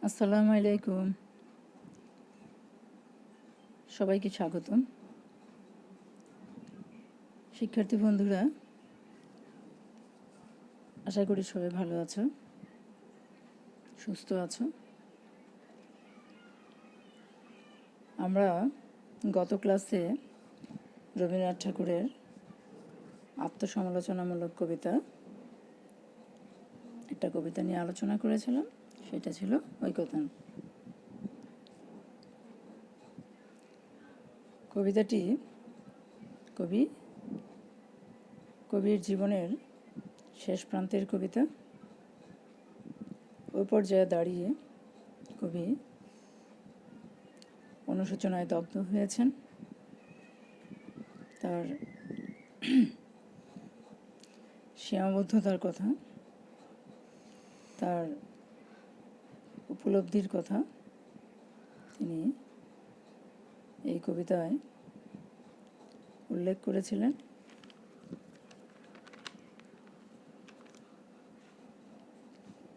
আসসালামু আলাইকুম, সবাইকে স্বাগতম। শিক্ষার্থী বন্ধুরা, আশা করি সবাই ভালো আছো, সুস্থ আছো। আমরা গত ক্লাসে রবীন্দ্রনাথ ঠাকুরের আত্মসমালোচনামূলক একটা কবিতা নিয়ে আলোচনা করেছিলাম। সেটা ছিল ঐকতান। কবিতাটি কবির জীবনের শেষ প্রান্তের কবিতা। ওই পর্যায়ে দাঁড়িয়ে কবি অনুশোচনায় দগ্ধ হয়েছেন। তার সীমাবদ্ধতার কথা, তার উপলব্ধির কথা তিনি এই কবিতায় উল্লেখ করেছিলেন।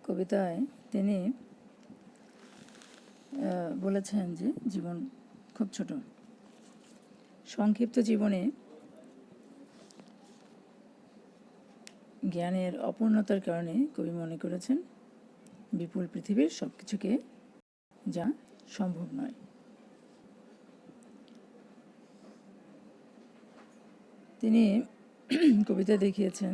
কবিতায় তিনি বলেছেন যে জীবন খুব ছোট, সংক্ষিপ্ত জীবনে জ্ঞানের অপূর্ণতার কারণে কবি মনে করেছেন বিপুল পৃথিবীর সব কিছুকে যা সম্ভব নয়। তিনি কবিতা দেখিয়েছেন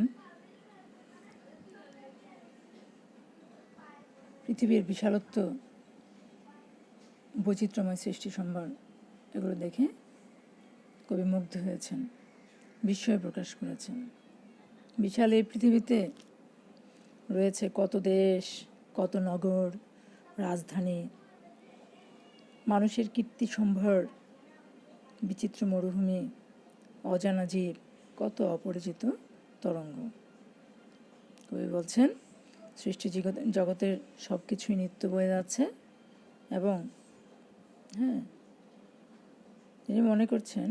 পৃথিবীর বিশালত্ব, বৈচিত্র্যময় সৃষ্টি সম্ভার, এগুলো দেখে কবি মুগ্ধ হয়েছেন, বিস্ময় প্রকাশ করেছেন। বিশাল এই পৃথিবীতে রয়েছে কত দেশ, কত নগর, রাজধানী, মানুষের কীর্তি সম্ভার, বিচিত্র মরুভূমি, অজানা জীব, কত অপরিচিত তরঙ্গ। কবি বলছেন সৃষ্টি জগতের সব কিছুই নিত্য বয়ে যাচ্ছে এবং তিনি মনে করছেন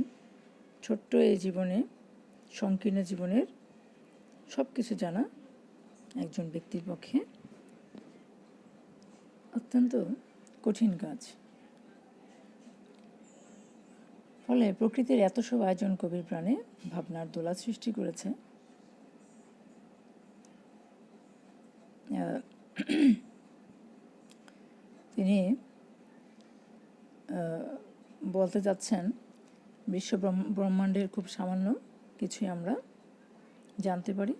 ছোট্ট এই জীবনে, সংকীর্ণ জীবনের সব কিছু জানা একজন ব্যক্তির পক্ষে অত্যন্ত কঠিন কাজ। ফলে প্রকৃতির এত সব আয়োজন কবির প্রাণে ভাবনার দোলা সৃষ্টি করেছে। তিনি বলতে যাচ্ছেন বিশ্ব ব্রহ্মাণ্ডের খুব সামান্য কিছুই আমরা জানতে পারি।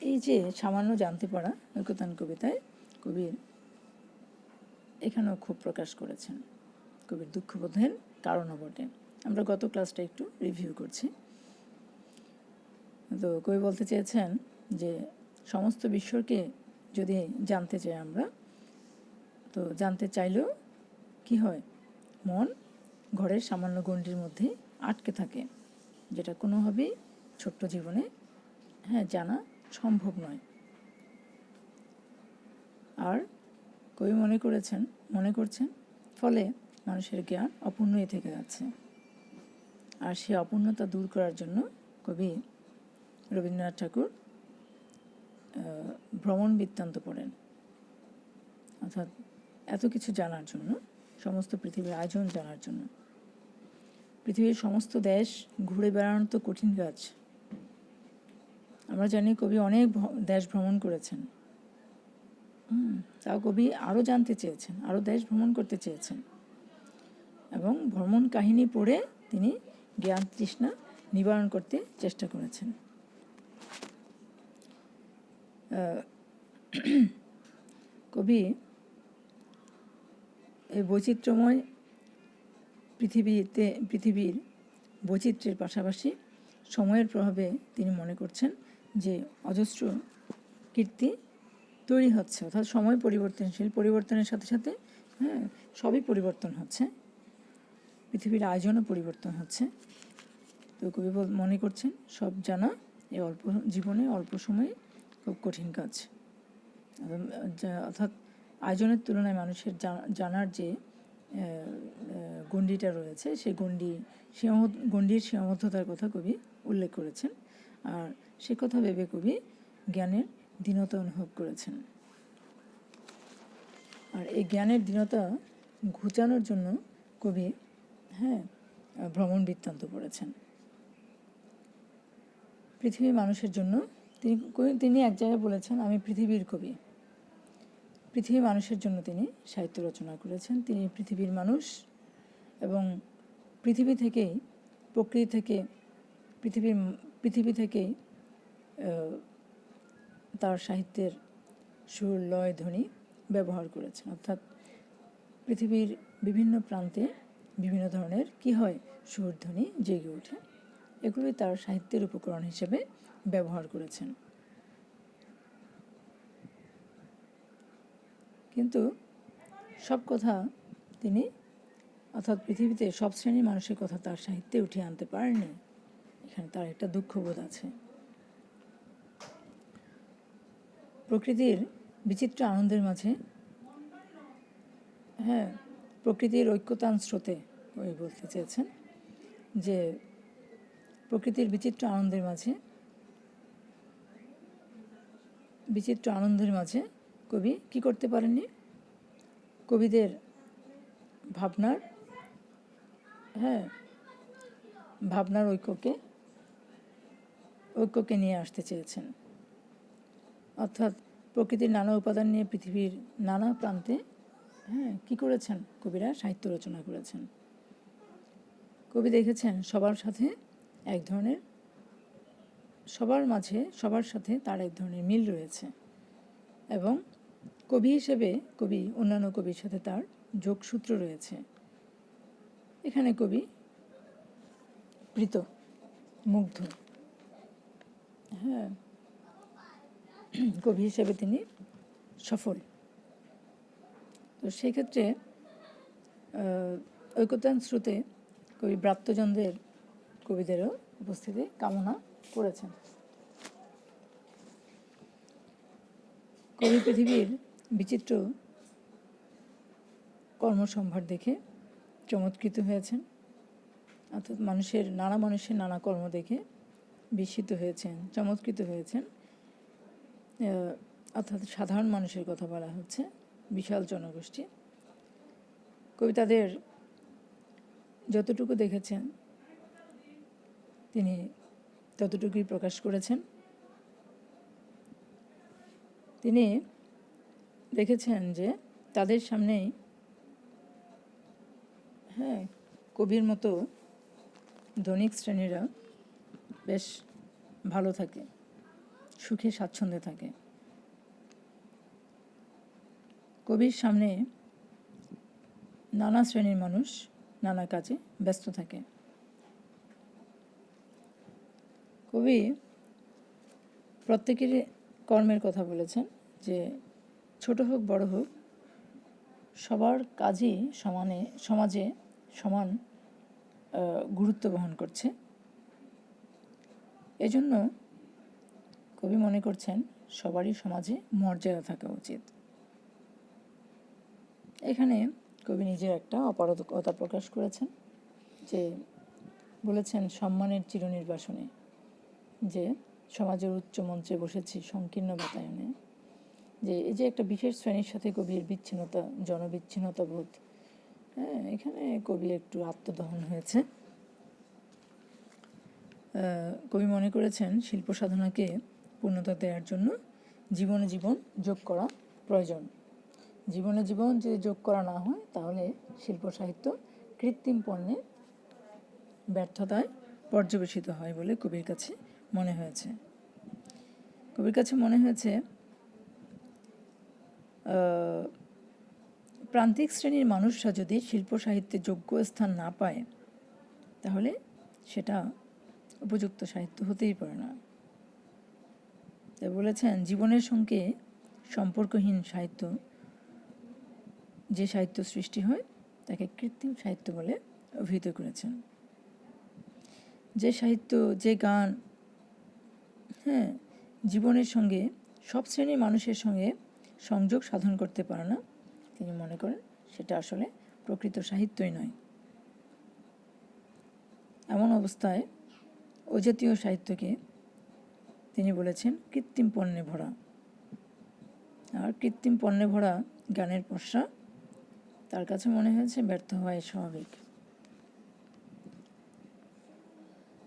এই যে সামান্য জানতে পারা ঐকতান কবিতায় কবির এখানেও খুব প্রকাশ করেছেন। কবির দুঃখবোধের কারণও বটে। আমরা গত ক্লাসটা একটু রিভিউ করছি। তো কবি বলতে চেয়েছেন যে সমস্ত বিশ্বকে যদি জানতে চাই আমরা, তো জানতে চাইলেও কি হয়, মন ঘরের সামান্য গণ্ডির মধ্যে আটকে থাকে, যেটা কোনোভাবেই ছোট্ট জীবনে জানা সম্ভব নয়। আর কবি মনে করছেন ফলে মানুষের জ্ঞান অপূর্ণই থেকে যাচ্ছে। আর সেই অপূর্ণতা দূর করার জন্য কবি রবীন্দ্রনাথ ঠাকুর ভ্রমণ বৃত্তান্ত পড়েন, অর্থাৎ এত কিছু জানার জন্য, সমস্ত পৃথিবীর আয়োজন জানার জন্য। পৃথিবীর সমস্ত দেশ ঘুরে বেড়ানো তো কঠিন কাজ। আমরা জানি কবি অনেক দেশ ভ্রমণ করেছেন, তাও কবি আরও জানতে চেয়েছেন, আরও দেশ ভ্রমণ করতে চেয়েছেন এবং ভ্রমণ কাহিনী পড়ে তিনি জ্ঞান তৃষ্ণা নিবারণ করতে চেষ্টা করেছেন। কবি এই বৈচিত্র্যময় পৃথিবীর বৈচিত্র্যের পাশাপাশি সময়ের প্রভাবে তিনি মনে করছেন যে অজস্র কীর্তি তৈরি হচ্ছে, অর্থাৎ সময় পরিবর্তনশীল, পরিবর্তনের সাথে সাথে সবই পরিবর্তন হচ্ছে, পৃথিবীর আয়োজনও পরিবর্তন হচ্ছে। তো কবি মনে করছেন সব জানা এই অল্প জীবনে, অল্প সময়ে খুব কঠিন কাজ। অর্থাৎ আয়োজনের তুলনায় মানুষের জানার যে গণ্ডিটা রয়েছে, সেই গণ্ডির সীমাবদ্ধতার কথা কবি উল্লেখ করেছেন। আর সে কথা ভেবে কবি জ্ঞানের দীনতা অনুভব করেছেন। আর এই জ্ঞানের দীনতা ঘুচানোর জন্য কবি ভ্রমণ বৃত্তান্ত পড়েছেন। পৃথিবী মানুষের জন্য তিনি এক জায়গায় বলেছেন, আমি পৃথিবীর কবি। পৃথিবী মানুষের জন্য তিনি সাহিত্য রচনা করেছেন। তিনি পৃথিবীর মানুষ এবং পৃথিবী থেকেই, প্রকৃতি থেকে, পৃথিবী থেকেই তার সাহিত্যের সুর, লয়, ধ্বনি ব্যবহার করেছেন। অর্থাৎ পৃথিবীর বিভিন্ন প্রান্তে বিভিন্ন ধরনের কি হয়, সুর, ধ্বনি জেগে ওঠে। এগুলোই তার সাহিত্যের উপকরণ হিসেবে ব্যবহার করেছেন। কিন্তু সব কথা তিনি, অর্থাৎ পৃথিবীতে সব শ্রেণীর মানুষের কথা তার সাহিত্যে উঠিয়ে আনতে পারেননি। এখানে তার একটা দুঃখবোধ আছে। প্রকৃতির বিচিত্র আনন্দের মাঝে, প্রকৃতির ঐক্যতান স্রোতে কবি বলতে চেয়েছেন যে প্রকৃতির বিচিত্র আনন্দের মাঝে কবি কি করতে পারেননি, কবিদের ভাবনার ঐক্যকে নিয়ে আসতে চেয়েছেন। অর্থাৎ প্রকৃতির নানা উপাদান নিয়ে পৃথিবীর নানা প্রান্তে কি করেছেন, কবিরা সাহিত্য রচনা করেছেন। কবি দেখেছেন সবার সাথে সবার সাথে তার এক ধরনের মিল রয়েছে এবং কবি হিসেবে অন্যান্য কবির সাথে তার যোগসূত্র রয়েছে। এখানে কবি প্রীত, মুগ্ধ, কবি হিসেবে তিনি সফল। তো সেক্ষেত্রে ঐকতান স্রোতে কবি ব্রাত্যচন্দ্রের কবিদেরও উপস্থিতি কামনা করেছেন। কবি পৃথিবীর বিচিত্র কর্মসম্ভার দেখে চমৎকৃত হয়েছেন। অর্থাৎ নানা মানুষের নানা কর্ম দেখে বিস্মিত হয়েছেন, চমৎকৃত হয়েছেন। অর্থাৎ সাধারণ মানুষের কথা বলা হচ্ছে, বিশাল জনগোষ্ঠী। কবি তাদের যতটুকু দেখেছেন তিনি ততটুকুই প্রকাশ করেছেন। তিনি দেখেছেন যে তাদের সামনেই কবির মতো ধনিক শ্রেণীরা বেশ ভালো থাকে, সুখে স্বাচ্ছন্দ্যে থাকে। কবির সামনে নানা শ্রেণীর মানুষ নানা কাজে ব্যস্ত থাকে। কবি প্রত্যেকেরই কর্মের কথা বলেছেন যে ছোট হোক বড় হোক সবার কাজই সমাজে সমান গুরুত্ব বহন করছে। এজন্য কবি মনে করছেন সবারই সমাজে মর্যাদা থাকা উচিত। এখানে কবি নিজের একটা অপারগতা প্রকাশ করেছেন, যে বলেছেন সম্মানের চিরনির্বাসনে, যে সমাজের উচ্চ মঞ্চে বসেছি সংকীর্ণ বাতায়নে, যে এই যে একটা বিশেষ শ্রেণীর সাথে কবির বিচ্ছিন্নতা, জনবিচ্ছিন্নতা বোধ, এখানে কবি একটু আত্মদহন হয়েছে। কবি মনে করেছেন শিল্প সাধনাকে পূর্ণতা দেওয়ার জন্য জীবনে জীবন যোগ করা প্রয়োজন। জীবনে জীবন যদি যোগ করা না হয় তাহলে শিল্প সাহিত্য কৃত্রিম পণ্যে ব্যর্থতায় পর্যবেসিত হয় বলে কবির কাছে মনে হয়েছে। প্রান্তিক শ্রেণীর মানুষরা যদি শিল্প সাহিত্যে যোগ্য স্থান না পায় তাহলে সেটা উপযুক্ত সাহিত্য হতেই পারে না। তাই বলেছেন জীবনের সঙ্গে সম্পর্কহীন সাহিত্য, যে সাহিত্য সৃষ্টি হয় তাকে কৃত্রিম সাহিত্য বলে অভিহিত করেছেন। যে সাহিত্য, যে গান জীবনের সঙ্গে সব শ্রেণীর মানুষের সঙ্গে সংযোগ সাধন করতে পারে না, তিনি মনে করেন সেটা আসলে প্রকৃত সাহিত্যই নয়। এমন অবস্থায় ও জাতীয় সাহিত্যকে তিনি বলেছেন কৃত্রিম পণ্যে ভরা। আর কৃত্রিম পণ্যে ভরা গানের পসরা তার কাছে মনে হয়েছে ব্যর্থ হওয়াই স্বাভাবিক।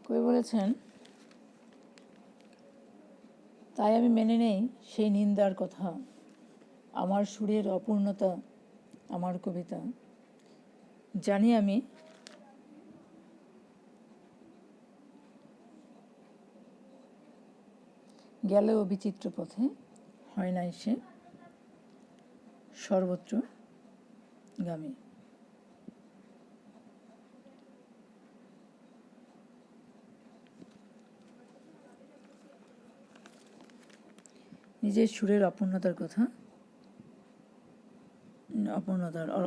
কবি বলেছেন, তাই আমি মেনে নেই সেই নিন্দার কথা, আমার সুরের অপূর্ণতা আমার কবিতা। জানি আমি গেলেও বিচিত্র পথে, হয় নাই সে সর্বত্র গামী। নিজের সুরের অপূর্ণতার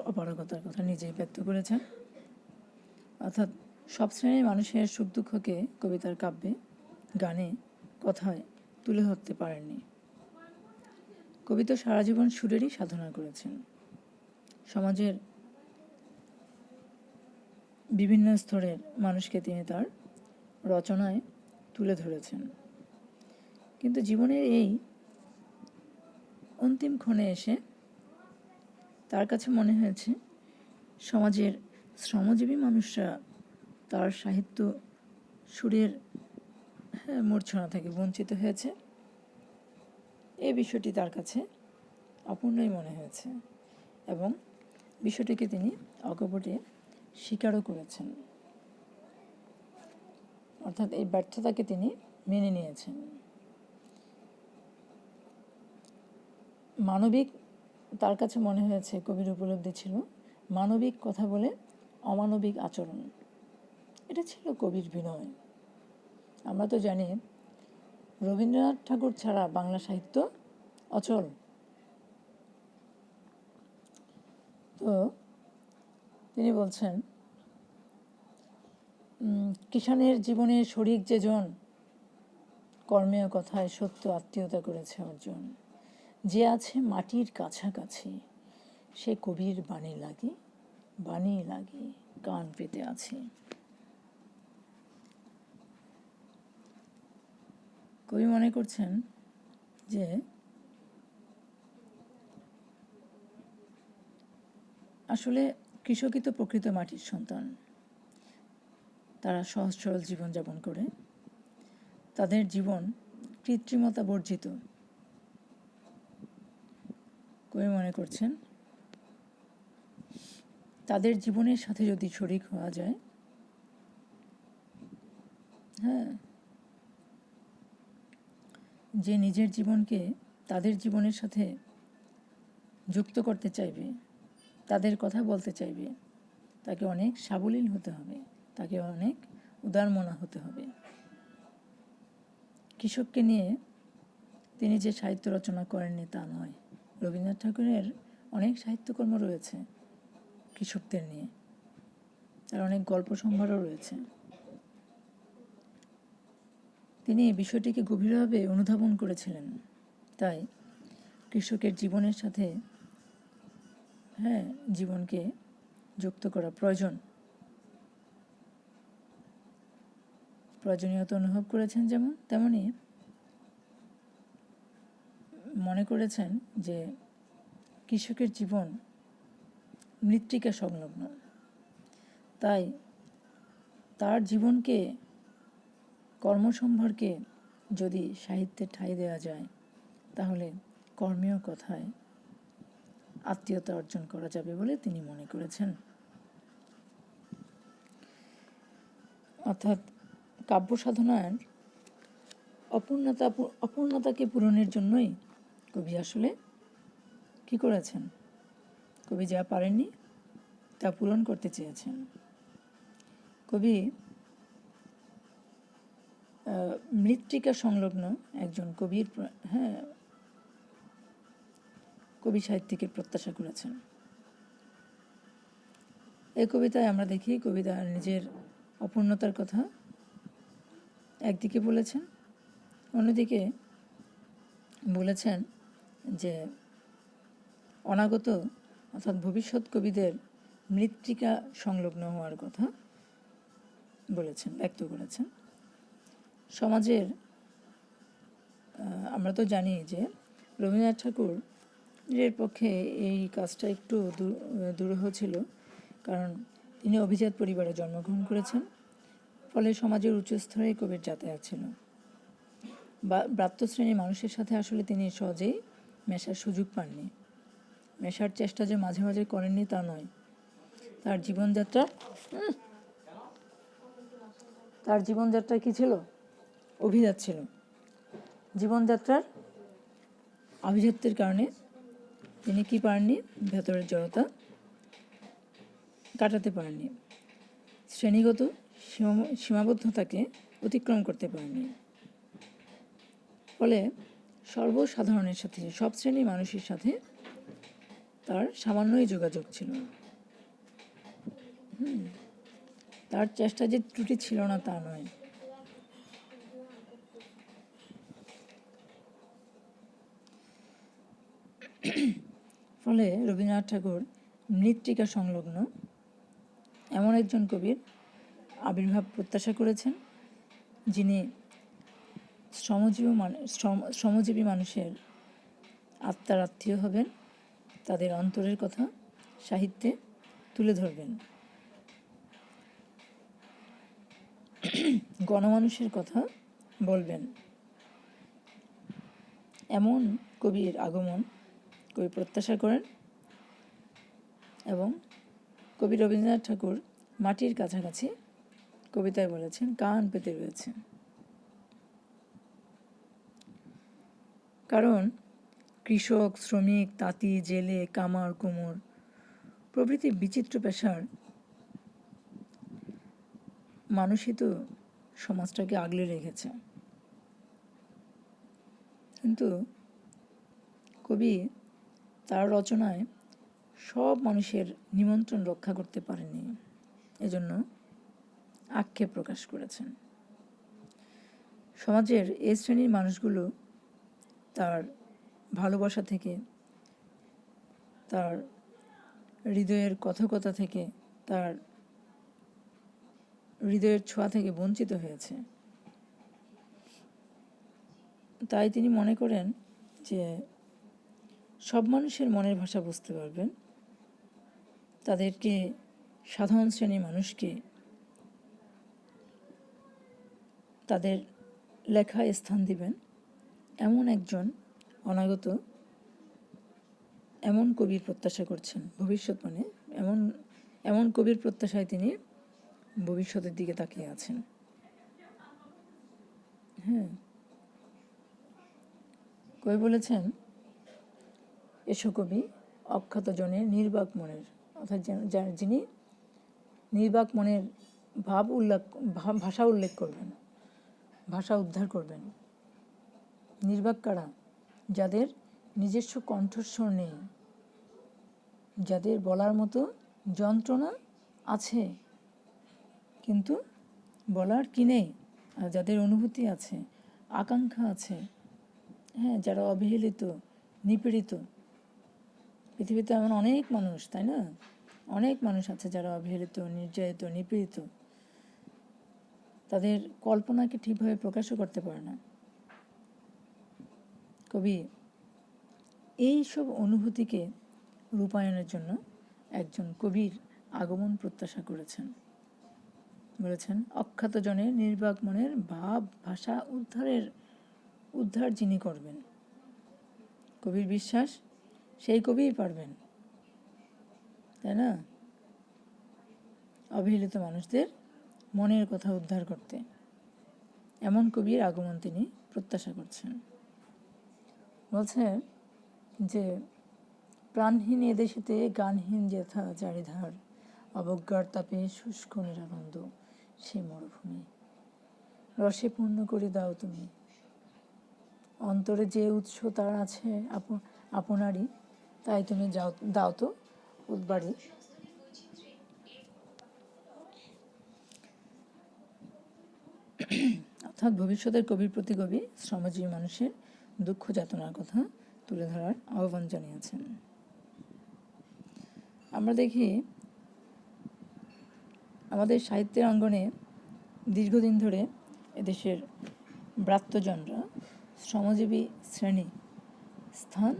অপারগতার কথা নিজেই ব্যক্ত করেছেন। অর্থাৎ সব শ্রেণীর মানুষের সুখ দুঃখকে কবিতার কাব্যে, গানে, কথায় তুলে ধরতে পারেননি। কবি তো সারা জীবন সুরেরই সাধনা করেছেন। সমাজের বিভিন্ন স্তরের মানুষকে তিনি তার রচনায় তুলে ধরেছেন। কিন্তু জীবনের এই অন্তিম ক্ষণে এসে তার কাছে মনে হয়েছে সমাজের শ্রমজীবী মানুষরা তার সাহিত্য সুরের মূর্ছনা থেকে বঞ্চিত হয়েছে। এই বিষয়টি তার কাছে অপূর্ণই মনে হয়েছে এবং বিষয়টিকে তিনি অকপটে স্বীকারও করেছেন। অর্থাৎ এই ব্যর্থতাকে তিনি মেনে নিয়েছেন। মানবিক তার কাছে মনে হয়েছে, কবির উপলব্ধি ছিল মানবিক কথা বলে অমানবিক আচরণ। এটা ছিল কবির বিনয়। আমরা তো জানি রবীন্দ্রনাথ ঠাকুর ছাড়া বাংলা সাহিত্য অচল। তো তিনি বলছেন, কিষাণের জীবনে শরিক যে জন, কর্মেও কথায় সত্য আত্মীয়তা করেছে অর্জন। যে আছে মাটির কাছাকাছি, সে কবির বাণী লাগে কান পেতে আছে। কবি মনে করছেন যে আসলে কৃষকই তো প্রকৃত মাটির সন্তান। তারা সহজ সরল জীবনযাপন করে, তাদের জীবন কৃত্রিমতা বর্জিত। কবি মনে করছেন তাদের জীবনের সাথে যদি শরিক হওয়া যায়, যে নিজের জীবনকে তাদের জীবনের সাথে যুক্ত করতে চাইবে, তাদের কথা বলতে চাইবে, তাকে অনেক সাবলীল হতে হবে, তাকে অনেক উদারমনা হতে হবে। কৃষককে নিয়ে তিনি যে সাহিত্য রচনা করেননি তা নয়। রবীন্দ্রনাথ ঠাকুরের অনেক সাহিত্যকর্ম রয়েছে কৃষকদের নিয়ে, তার অনেক গল্প সম্ভারও রয়েছে। তিনি এই বিষয়টিকে গভীরভাবে অনুধাবন করেছিলেন। তাই কৃষকের জীবনের সাথে জীবনকে যুক্ত করা প্রয়োজনীয়তা অনুভব করেছেন। যেমন তেমনি মনে করেছেন যে কৃষকের জীবন মৃত্তিকা সংলগ্ন, তাই তার জীবনকে, কর্মসম্ভারকে যদি সাহিত্যে ঠাঁই দেওয়া যায়, তাহলে কর্মেও কথায় আত্মীয়তা অর্জন করা যাবে বলে তিনি মনে করেছেন। অর্থাৎ কাব্য সাধনার অপূর্ণতাকে পূরণের জন্যই কবি আসলে কি করেছেন, কবি যা পারেননি তা পূরণ করতে চেয়েছেন। কবি মৃত্তিকা সংলগ্ন একজন কবি সাহিত্যিকের প্রত্যাশা করেছেন। এই কবিতায় আমরা দেখি কবিতা নিজের অপূর্ণতার কথা একদিকে বলেছেন, অন্যদিকে বলেছেন যে অনাগত অর্থাৎ ভবিষ্যৎ কবিদের মৃত্তিকা সংলগ্ন হওয়ার কথা বলেছেন, ব্যক্ত করেছেন। সমাজের আমরা তো জানি যে রবীন্দ্রনাথ ঠাকুর এর পক্ষে এই কাজটা একটু দুরূহ ছিল, কারণ তিনি অভিজাত পরিবারে জন্মগ্রহণ করেছেন, ফলে সমাজের উচ্চ স্তরে কবির যাতায়াত ছিল। ব্রাত্য শ্রেণীর মানুষের সাথে আসলে তিনি সহজেই মেশার সুযোগ পাননি। মেশার চেষ্টা যে মাঝে মাঝে করেননি তা নয়। তার জীবনযাত্রা কি ছিল? অভিজাত ছিল। জীবনযাত্রার আভিজাত্যের কারণে তিনি কি পারেননি? ভেতরের জড়তা কাটাতে পারেননি, শ্রেণীগত সীমাবদ্ধতাকে অতিক্রম করতে পারেননি। ফলে সর্বসাধারণের সাথে, সব শ্রেণীর মানুষের সাথে তার সামান্যই যোগাযোগ ছিল। তার চেষ্টা যে ত্রুটি ছিল না তা নয়। ফলে রবীন্দ্রনাথ ঠাকুর মৃত্তিকা সংলগ্ন এমন একজন কবির আবির্ভাব প্রত্যাশা করেছেন, যিনি শ্রমজীবী মানুষের আত্মার আত্মীয় হবেন, তাদের অন্তরের কথা সাহিত্যে তুলে ধরবেন, গণমানুষের কথা বলবেন। এমন কবির আগমন কবি প্রত্যাশা করেন, এবং কবি রবীন্দ্রনাথ ঠাকুর মাটির কাছাকাছি কবিতায় বলেছেন কান পেতে রয়েছে। কারণ কৃষক, শ্রমিক, তাঁতি, জেলে, কামার, কুমোর প্রভৃতি বিচিত্র পেশার মানুষই তো সমাজটাকে আগলে রেখেছে। কিন্তু কবি তার রচনায় সব মানুষের নিমন্ত্রণ রক্ষা করতে পারেননি, এজন্য আক্ষেপ প্রকাশ করেছেন। সমাজের এই শ্রেণীর মানুষগুলো তার ভালোবাসা থেকে, তার হৃদয়ের কথকতা থেকে, তার হৃদয়ের ছোঁয়া থেকে বঞ্চিত হয়েছে। তাই তিনি মনে করেন যে সব মানুষের মনের ভাষা বুঝতে পারবেন, তাদেরকে, সাধারণ শ্রেণীর মানুষকে তাদের লেখায় স্থান দিবেন, এমন একজন অনাগত, এমন কবির প্রত্যাশা করছেন। ভবিষ্যৎ মানে এমন কবির প্রত্যাশায় তিনি ভবিষ্যতের দিকে তাকিয়ে আছেন। কবি বলেছেন, এসো কবি অখ্যাত জনের নির্বাক মনের, অর্থাৎ যিনি নির্বাক মনের ভাষা উল্লেখ করবেন, ভাষা উদ্ধার করবেন। নির্বাক কারা? যাদের নিজস্ব কণ্ঠস্বর নেই, যাদের বলার মতো যন্ত্রণা আছে কিন্তু বলার কি নেই, আর যাদের অনুভূতি আছে, আকাঙ্ক্ষা আছে, যারা অবহেলিত, নিপীড়িত। পৃথিবীতে এমন অনেক মানুষ, তাই না? অনেক মানুষ আছে যারা অবহেলিত, নির্যাতিত, নিপীড়িত, তাদের কল্পনাকে ঠিকভাবে প্রকাশও করতে পারে না। কবি এই সব অনুভূতিকে রূপায়ণের জন্য একজন কবির আগমন প্রত্যাশা করেছেন। বলেছেন, অখ্যাত জনের নির্বাক মনের ভাব ভাষা উদ্ধার যিনি করবেন। কবির বিশ্বাস সেই কবিই পারবেন, তাই না, অবহেলিত মানুষদের মনের কথা উদ্ধার করতে। এমন কবির আগমন তিনি প্রত্যাশা করছেন। বলছে যে প্রাণহীন এদেশেতে গানহীন যেথা চারিধার, অবজ্ঞার তাপে শুষ্ক নিরানন্দ সে মরুভূমি, রসে পূর্ণ করে দাও তুমি, অন্তরে যে উৎস তার আছে আপনারই, তাই তুমি দাও তো উদ্বাড়ি। অর্থাৎ ভবিষ্যতের কবির প্রতি কবি শ্রমজীবী মানুষের দুঃখ যাতনার কথা তুলে ধরার আহ্বান জানিয়েছেন। আমরা দেখি আমাদের সাহিত্যের অঙ্গনে দীর্ঘদিন ধরে এদেশের ব্রাত্যজনরা, শ্রমজীবী শ্রেণী স্থান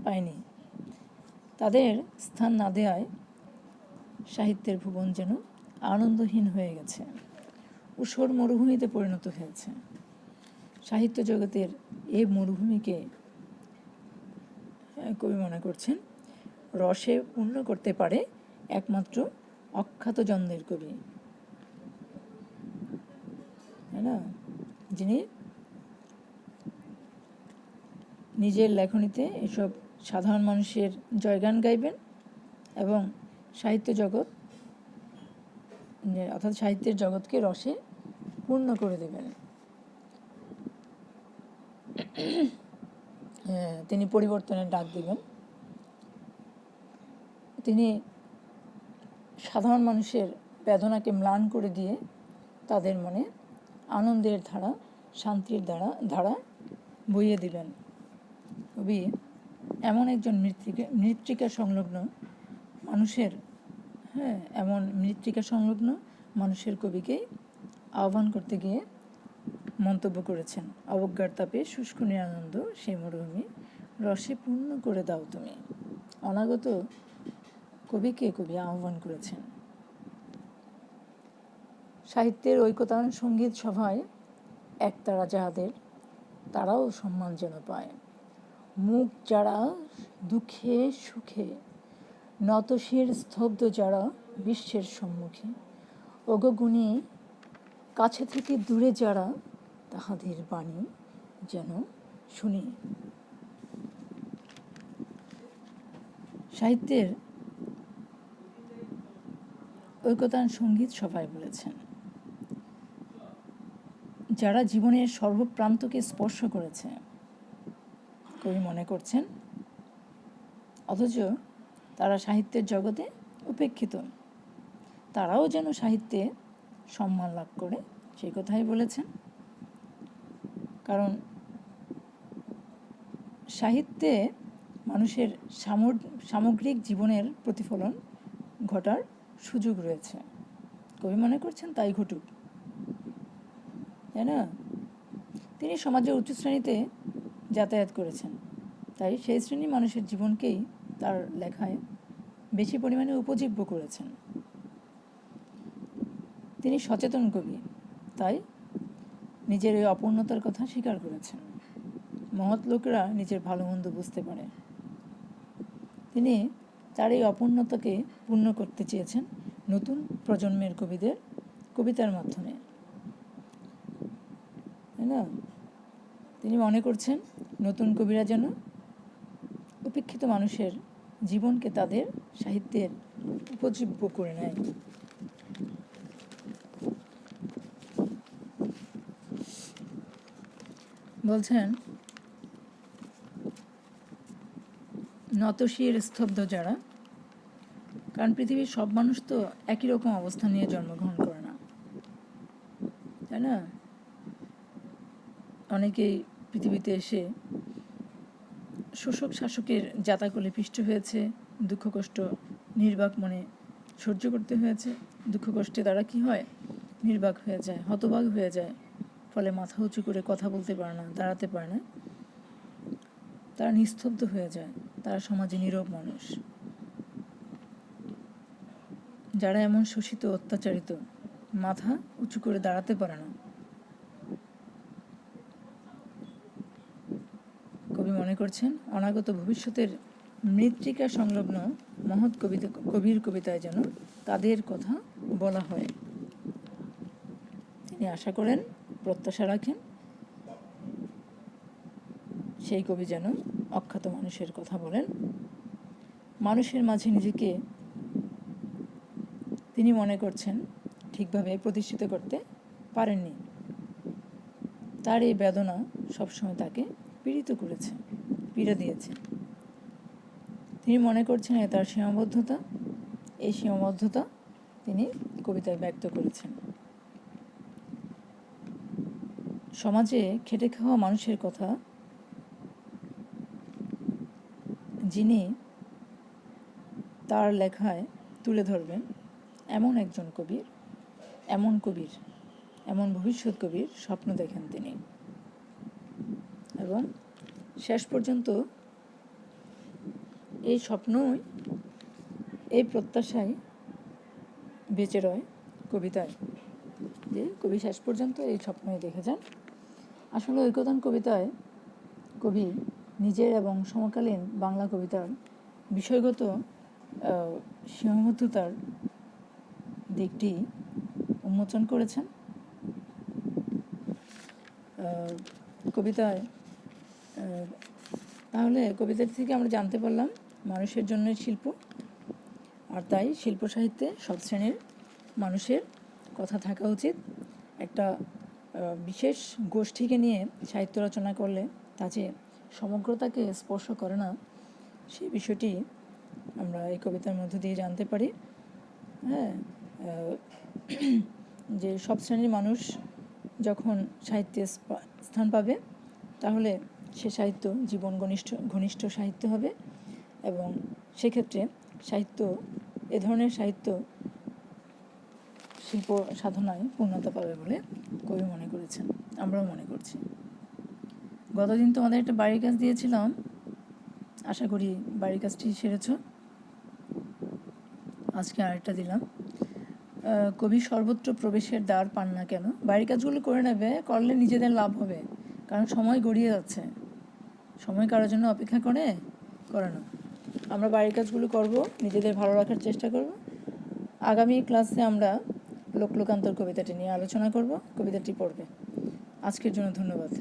পায়নি। তাদের স্থান না দেওয়ায় সাহিত্যের ভুবন যেন আনন্দহীন হয়ে গেছে, ঊষর মরুভূমিতে পরিণত হয়েছে। সাহিত্য জগতের এই মরুভূমিকে কবি মনে করছেন রসে পূর্ণ করতে পারে একমাত্র অখ্যাত জন্মের কবি, তাই না, যিনি নিজের লেখনীতে এসব সাধারণ মানুষের জয়গান গাইবেন এবং সাহিত্য জগৎ অর্থাৎ সাহিত্যের জগৎকে রসে পূর্ণ করে দেবেন। তিনি পরিবর্তনের ডাক দিবেন। তিনি সাধারণ মানুষের বেদনাকে ম্লান করে দিয়ে তাদের মনে আনন্দের ধারা, শান্তির ধারা বইয়ে দিবেন। কবি এমন একজন মৃত্তিকা সংলগ্ন মানুষের এমন মৃত্তিকা সংলগ্ন মানুষের কবিকেই আহ্বান করতে গিয়ে মন্তব্য করেছেন, অবজ্ঞার তাপে শুষ্ক নিরানন্দ সেই মরুভূমি রসে পূর্ণ করে দাও তুমি। অনাগত কবিকে কবি আহ্বান করেছেন। সাহিত্যের ঐকতান সঙ্গীত সভায় একতারা যাহাদের, তারাও সম্মান যেন পায়। মুখ যারা দুঃখে সুখে, নতশির স্তব্ধ যারা বিশ্বের সম্মুখে, অগগুণী কাছে থেকে দূরে যারা, তাহাদের বাণী যেন শুনি। সাহিত্যের ঐকতান সঙ্গীত সভায় বলেছেন, যারা জীবনের সর্বপ্রান্তকে স্পর্শ করেছে, কবি মনে করছেন, অথচ তারা সাহিত্যের জগতে উপেক্ষিত, তারাও যেন সাহিত্যে সম্মান লাভ করে, সেই কথাই বলেছেন। কারণ সাহিত্যে মানুষের সামগ্রিক জীবনের প্রতিফলন ঘটার সুযোগ রয়েছে। কবি মনে করছেন তাই ঘটুক, তাই না। তিনি সমাজের উচ্চ শ্রেণীতে যাতায়াত করেছেন, তাই সেই শ্রেণীর মানুষের জীবনকেই তার লেখায় বেশি পরিমাণে উপজীব্য করেছেন। তিনি সচেতন কবি, তাই নিজের এই অপূর্ণতার কথা স্বীকার করেছেন। মহৎ লোকেরা নিজের ভালো মন্দ বুঝতে পারে। তিনি তার এই অপূর্ণতাকে পূর্ণ করতে চেয়েছেন নতুন প্রজন্মের কবিদের কবিতার মাধ্যমে, তাই না। তিনি মনে করছেন নতুন কবিরা যেন উপেক্ষিত মানুষের জীবনকে তাদের সাহিত্যের উপজীব্য করে নেয়। বলছেন, নতশির স্তব্ধ যারা, কারণ পৃথিবীর সব মানুষ তো একই রকম অবস্থান নিয়ে জন্মগ্রহণ করে না, তাই না। অনেকেই পৃথিবীতে এসে শোষক শাসকের জাতাকলে পিষ্ট হয়েছে, দুঃখ কষ্ট নির্বাক মনে সহ্য করতে হয়েছে। দুঃখ কষ্টে তারা কি হয়, নির্বাক হয়ে যায়, হতবাক হয়ে যায়, ফলে মাথা উঁচু করে কথা বলতে পারে না, দাঁড়াতে পারে না, তারা নিস্তব্ধ হয়ে যায়, তারা সমাজে নীরব মানুষ। যারা এমন শোষিত, অত্যাচারিত, মাথা উঁচু করে দাঁড়াতে পারে না, কবি মনে করছেন অনাগত ভবিষ্যতের মৃত্তিকা সংলগ্ন মহৎ কবির কবিতায় যেন তাদের কথা বলা হয়। তিনি আশা করেন, প্রত্যাশা রাখেন, সেই কবি যেন অখ্যাত মানুষের কথা বলেন। মানুষের মাঝে নিজেকে তিনি মনে করছেন ঠিকভাবে প্রতিষ্ঠিত করতে পারেননি। তার এই বেদনা সবসময় তাকে পীড়িত করেছে, পীড়া দিয়েছে। তিনি মনে করছেন তার সীমাবদ্ধতা, এই সীমাবদ্ধতা তিনি কবিতায় ব্যক্ত করেছেন। সমাজে খেটে খাওয়া মানুষের কথা যিনি তার লেখায় তুলে ধরবেন, এমন একজন কবির, এমন ভবিষ্যৎ কবির স্বপ্ন দেখেন তিনি। এবং শেষ পর্যন্ত এই স্বপ্নই, এই প্রত্যাশাই বেঁচে রয় কবিতায়, যে কবি শেষ পর্যন্ত এই স্বপ্নই দেখে যান। আসলে ঐকতান কবিতায় কবি নিজের এবং সমকালীন বাংলা কবিতার বিষয়গত সীমাবদ্ধতার দিকটি উন্মোচন করেছেন। কবিতায় তাহলে কবিতার থেকে আমরা জানতে পারলাম মানুষের জন্য শিল্প, আর তাই শিল্প সাহিত্যে সব শ্রেণীর মানুষের কথা থাকা উচিত। একটা বিশেষ গোষ্ঠীকে নিয়ে সাহিত্য রচনা করলে তা যে সমগ্রতাকে স্পর্শ করে না, সেই বিষয়টি আমরা এই কবিতার মধ্য দিয়ে জানতে পারি। হ্যাঁ, যে সব শ্রেণীর মানুষ যখন সাহিত্যে স্থান পাবে, তাহলে সে সাহিত্য জীবন ঘনিষ্ঠ সাহিত্য হবে, এবং সেক্ষেত্রে সাহিত্য, এ ধরনের সাহিত্য শিল্প সাধনায় পূর্ণতা পাবে বলে কবি মনে করেছেন, আমরাও মনে করছি। গতদিন তোমাদের একটা বাড়ির কাজ দিয়েছিলাম, আশা করি বাড়ির কাজটি সেরেছ। আজকে আরেকটা দিলাম, কবি সর্বত্র প্রবেশের দ্বার পান না কেন। বাড়ির কাজগুলো করে নেবে, করলে নিজেদের লাভ হবে, কারণ সময় গড়িয়ে যাচ্ছে, সময় কারোর জন্য অপেক্ষা করে না। আমরা বাড়ির কাজগুলো করব, নিজেদের ভালো রাখার চেষ্টা করব। আগামী ক্লাসে আমরা লোকলোকান্তর কবিতাটি নিয়ে আলোচনা করব, কবিতাটি পড়বে। আজকের জন্য ধন্যবাদ।